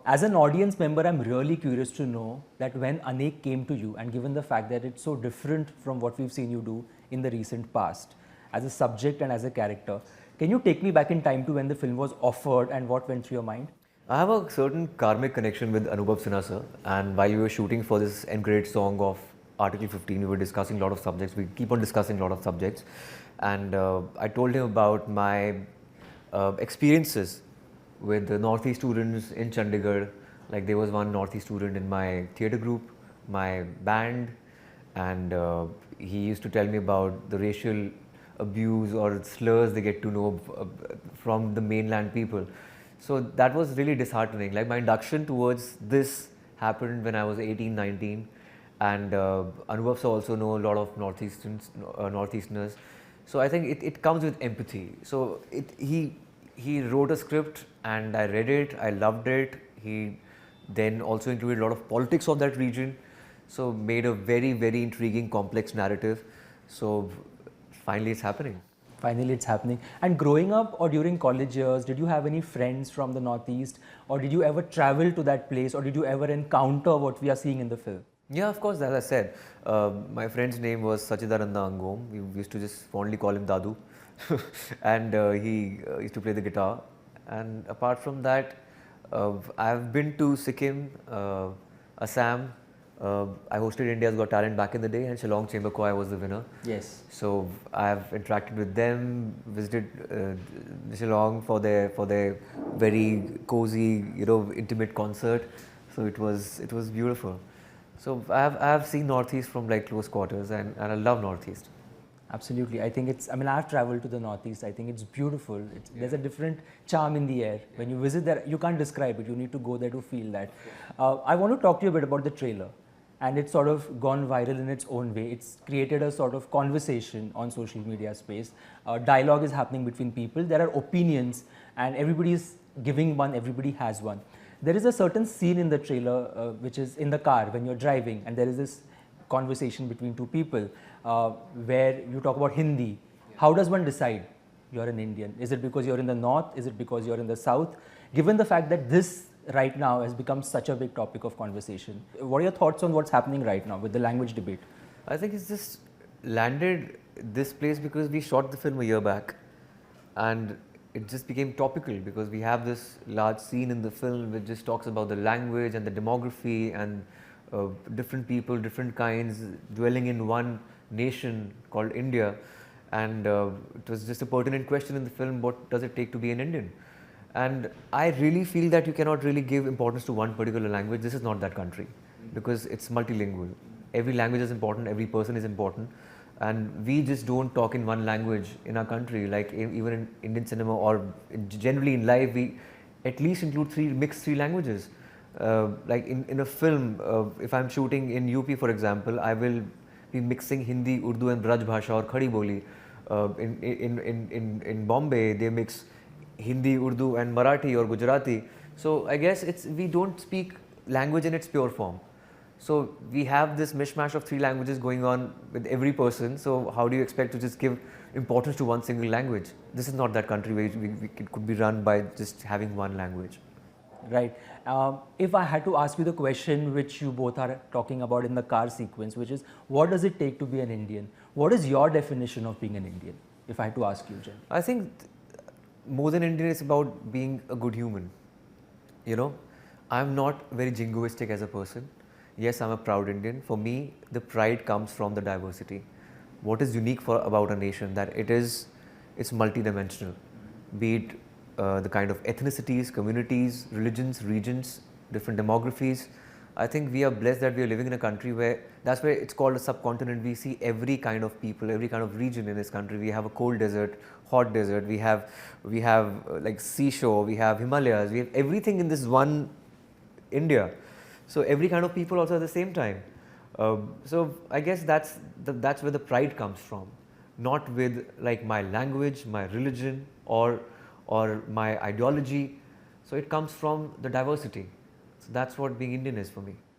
As an audience member, I'm really curious to know that when Anek came to you, and given the fact that it's so different from what we've seen you do in the recent past, as a subject and as a character, can you take me back in time to when the film was offered and what went through your mind? I have a certain karmic connection with Anubhav Sinha sir, and while we were shooting for this end grade song of Article 15, we were discussing a lot of subjects. We keep on discussing a lot of subjects, and I told him about my experiences with the Northeast students in Chandigarh. Like there was one Northeast student in my theatre group, my band, and he used to tell me about the racial abuse or slurs they get to know from the mainland people. So that was really disheartening. Like my induction towards this happened when I was 18, 19, and Anubhav also know a lot of Northeasterners. So I think it comes with empathy. So he wrote a script and I read it, I loved it. He then also included a lot of politics of that region. So made a very, very intriguing, complex narrative. So finally it's happening. Finally, it's happening. And growing up or during college years, did you have any friends from the Northeast, or did you ever travel to that place, or did you ever encounter what we are seeing in the film? Yeah, of course, as I said, my friend's name was Sachidaranda Angom. We used to just fondly call him Dadu. And he used to play the guitar. And apart from that, I've been to Sikkim, Assam. I hosted India's Got Talent back in the day, and Shillong Chamber Choir was the winner. Yes. So I've interacted with them, visited Shillong for their very cozy, intimate concert. So it was beautiful. So I've seen Northeast from like close quarters, and I love Northeast. Absolutely. I think I've traveled to the Northeast. I think it's beautiful. There's a different charm in the air. When you visit there, you can't describe it. You need to go there to feel that. I want to talk to you a bit about the trailer. And it's sort of gone viral in its own way. It's created a sort of conversation on social media space. Dialogue is happening between people. There are opinions, and everybody is giving one, everybody has one. There is a certain scene in the trailer which is in the car when you're driving, and there is this conversation between two people where you talk about Hindi. How does one decide you're an Indian? Is it because you're in the north? Is it because you're in the south? Given the fact that this right now has become such a big topic of conversation, what are your thoughts on what's happening right now with the language debate? I think it's just landed this place because we shot the film a year back, and it just became topical because we have this large scene in the film which just talks about the language and the demography and different people, different kinds dwelling in one nation called India, and it was just a pertinent question in the film: what does it take to be an Indian? And I really feel that you cannot really give importance to one particular language. This is not that country because it's multilingual. Every language is important, every person is important, and we just don't talk in one language in our country. Like even in Indian cinema or generally in life, we at least include mixed three languages. Like in a film, if I'm shooting in UP, for example, I will be mixing Hindi, Urdu and Braj Bhasha or Khadi Boli. In Bombay, they mix Hindi, Urdu and Marathi or Gujarati. So I guess we don't speak language in its pure form. So we have this mishmash of three languages going on with every person. So how do you expect to just give importance to one single language? This is not that country where it could be run by just having one language. Right. If I had to ask you the question which you both are talking about in the car sequence, which is what does it take to be an Indian? What is your definition of being an Indian? If I had to ask you, Jen. I think more than Indian, it's about being a good human. I'm not very jingoistic as a person. Yes, I'm a proud Indian. For me, the pride comes from the diversity. What is unique about a nation? That it's multidimensional. Be it the kind of ethnicities, communities, religions, regions, different demographies. I think we are blessed that we are living in a country where, that's why it's called a subcontinent. We see every kind of people, every kind of region in this country. We have a cold desert, hot desert, we have like seashore, we have Himalayas, we have everything in this one India. So every kind of people also at the same time. So I guess that's where the pride comes from, not with like my language, my religion or my ideology. So it comes from the diversity. So that's what being Indian is for me.